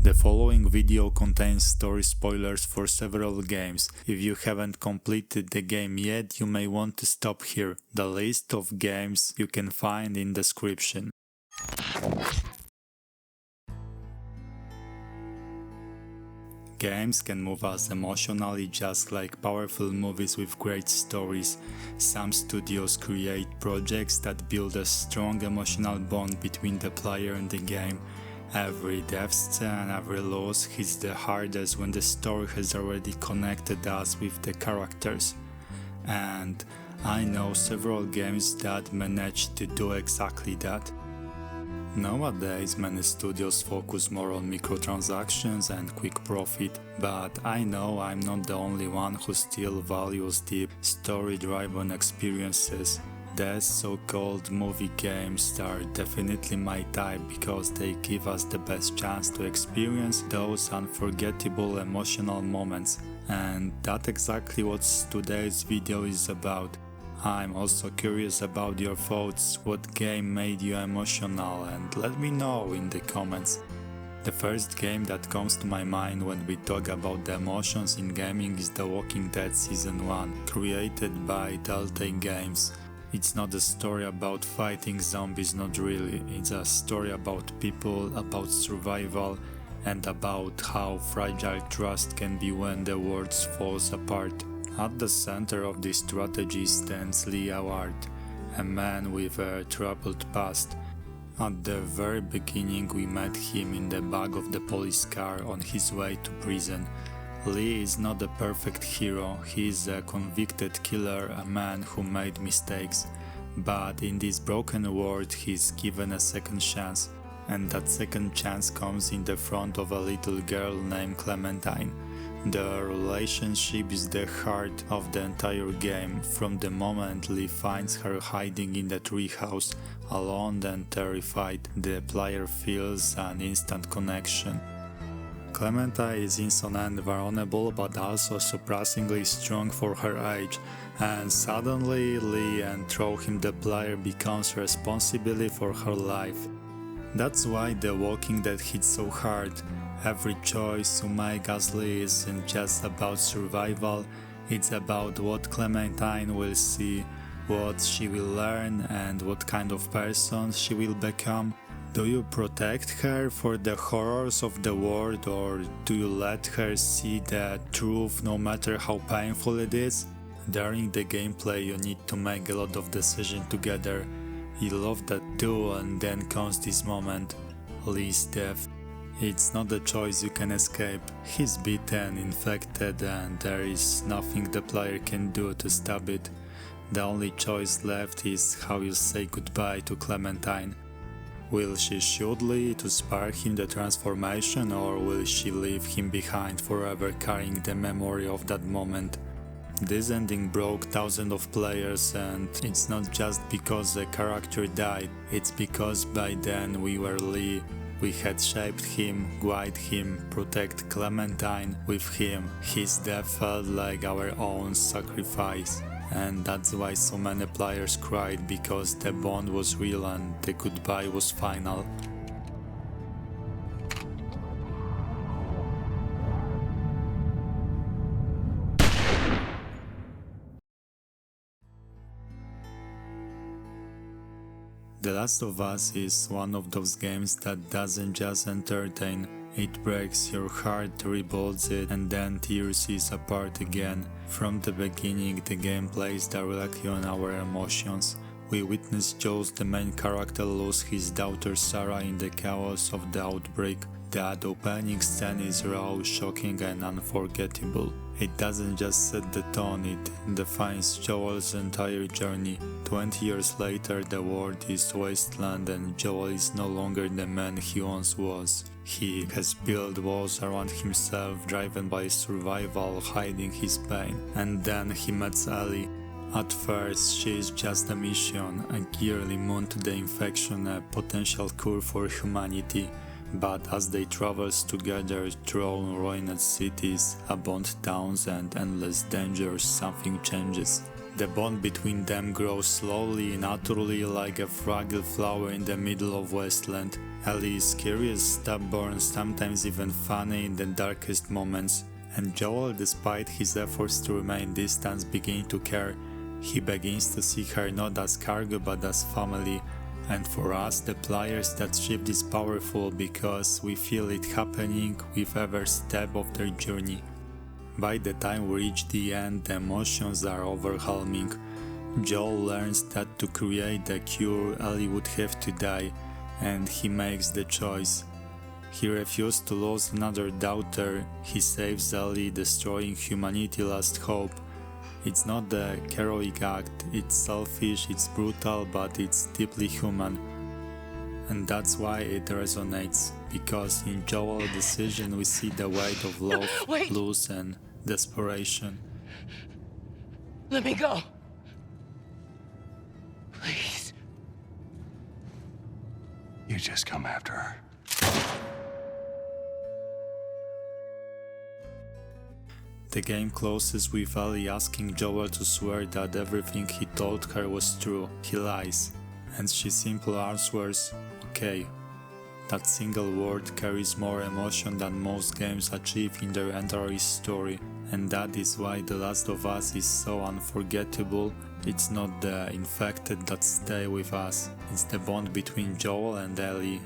The following video contains story spoilers for several games. If you haven't completed the game yet, you may want to stop here. The list of games you can find in description. Games can move us emotionally just like powerful movies with great stories. Some studios create projects that build a strong emotional bond between the player and the game. Every death scene, every loss hits the hardest when the story has already connected us with the characters. And I know several games that manage to do exactly that. Nowadays, many studios focus more on microtransactions and quick profit, but I know I'm not the only one who still values deep, story-driven experiences. The so-called movie games are definitely my type because they give us the best chance to experience those unforgettable emotional moments, and that's exactly what today's video is about. I'm also curious about your thoughts, what game made you emotional, and let me know in the comments. The first game that comes to my mind when we talk about the emotions in gaming is The Walking Dead Season 1, created by Telltale Games. It's not a story about fighting zombies, not really. It's a story about people, about survival, and about how fragile trust can be when the world falls apart. At the center of this strategy stands Lee Award, a man with a troubled past. At the very beginning we met him in the back of the police car on his way to prison. Lee is not a perfect hero, he is a convicted killer, a man who made mistakes. But in this broken world he is given a second chance, and that second chance comes in the front of a little girl named Clementine. The relationship is the heart of the entire game. From the moment Lee finds her hiding in the treehouse, alone and terrified, the player feels an instant connection. Clementine is innocent and vulnerable, but also surprisingly strong for her age, and suddenly Lee and through him the player becomes responsible for her life. That's why The Walking Dead hits so hard. Every choice you make as Lee isn't just about survival, it's about what Clementine will see, what she will learn, and what kind of person she will become. Do you protect her for the horrors of the world, or do you let her see the truth no matter how painful it is? During the gameplay you need to make a lot of decisions together. You love that too, and then comes this moment, Lee's death. It's not a choice you can escape. He's beaten, infected, and there is nothing the player can do to stop it. The only choice left is how you say goodbye to Clementine. Will she shoot Lee to spare him the transformation, or will she leave him behind forever carrying the memory of that moment? This ending broke thousands of players, and it's not just because the character died, it's because by then we were Lee. We had shaped him, guided him, protect Clementine with him. His death felt like our own sacrifice. And that's why so many players cried, because the bond was real and the goodbye was final. The Last of Us is one of those games that doesn't just entertain, it breaks your heart, rebuilds it, and then tears it apart again. From the beginning, the game plays directly on our emotions. We witness Joel, the main character, lose his daughter Sarah in the chaos of the outbreak. That opening scene is raw, shocking, and unforgettable. It doesn't just set the tone, it defines Joel's entire journey. 20 years later, the world is wasteland and Joel is no longer the man he once was. He has built walls around himself, driven by survival, hiding his pain. And then he meets Ellie. At first, she is just a mission, a yearly moon to the infection, a potential cure for humanity. But as they travel together through ruined cities, abandoned towns and endless dangers, something changes. The bond between them grows slowly, naturally, like a fragile flower in the middle of wasteland. Ellie is curious, stubborn, sometimes even funny in the darkest moments, and Joel, despite his efforts to remain distant, begins to care. He begins to see her not as cargo but as family, and for us, the players, that shift is powerful because we feel it happening with every step of their journey. By the time we reach the end, the emotions are overwhelming. Joel learns that to create the cure, Ellie would have to die, and he makes the choice. He refuses to lose another daughter. He saves Ellie, destroying humanity's last hope. It's not the heroic act, it's selfish, it's brutal, but it's deeply human. And that's why it resonates, because in Joel's decision we see the weight of love, loss, and desperation. Let me go. Please. You just come after her. The game closes with Ellie asking Joel to swear that everything he told her was true. He lies, and she simply answers, "Okay." That single word carries more emotion than most games achieve in their entire story, and that is why The Last of Us is so unforgettable. It's not the infected that stay with us, it's the bond between Joel and Ellie.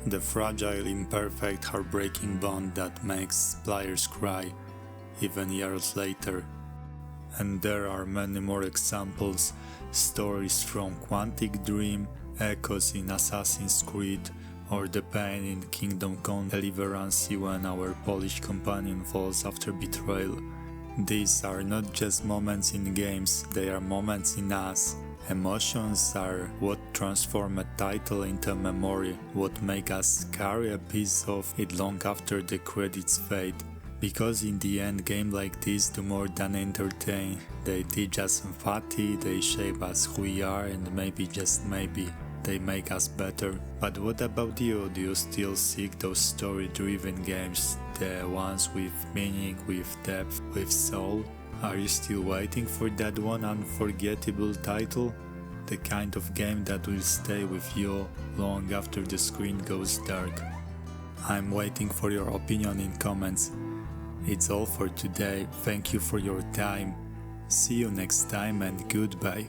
The fragile, imperfect, heartbreaking bond that makes players cry, even years later. And there are many more examples, stories from Quantic Dream, echoes in Assassin's Creed, or the pain in Kingdom Come Deliverance when our Polish companion falls after betrayal. These are not just moments in games, they are moments in us. Emotions are what transform a title into a memory, what make us carry a piece of it long after the credits fade. Because in the end, games like this do more than entertain. They teach us empathy, they shape us who we are, and maybe, just maybe, they make us better. But what about you? Do you still seek those story-driven games? The ones with meaning, with depth, with soul? Are you still waiting for that one unforgettable title? The kind of game that will stay with you long after the screen goes dark? I'm waiting for your opinion in comments. It's all for today. Thank you for your time. See you next time and goodbye.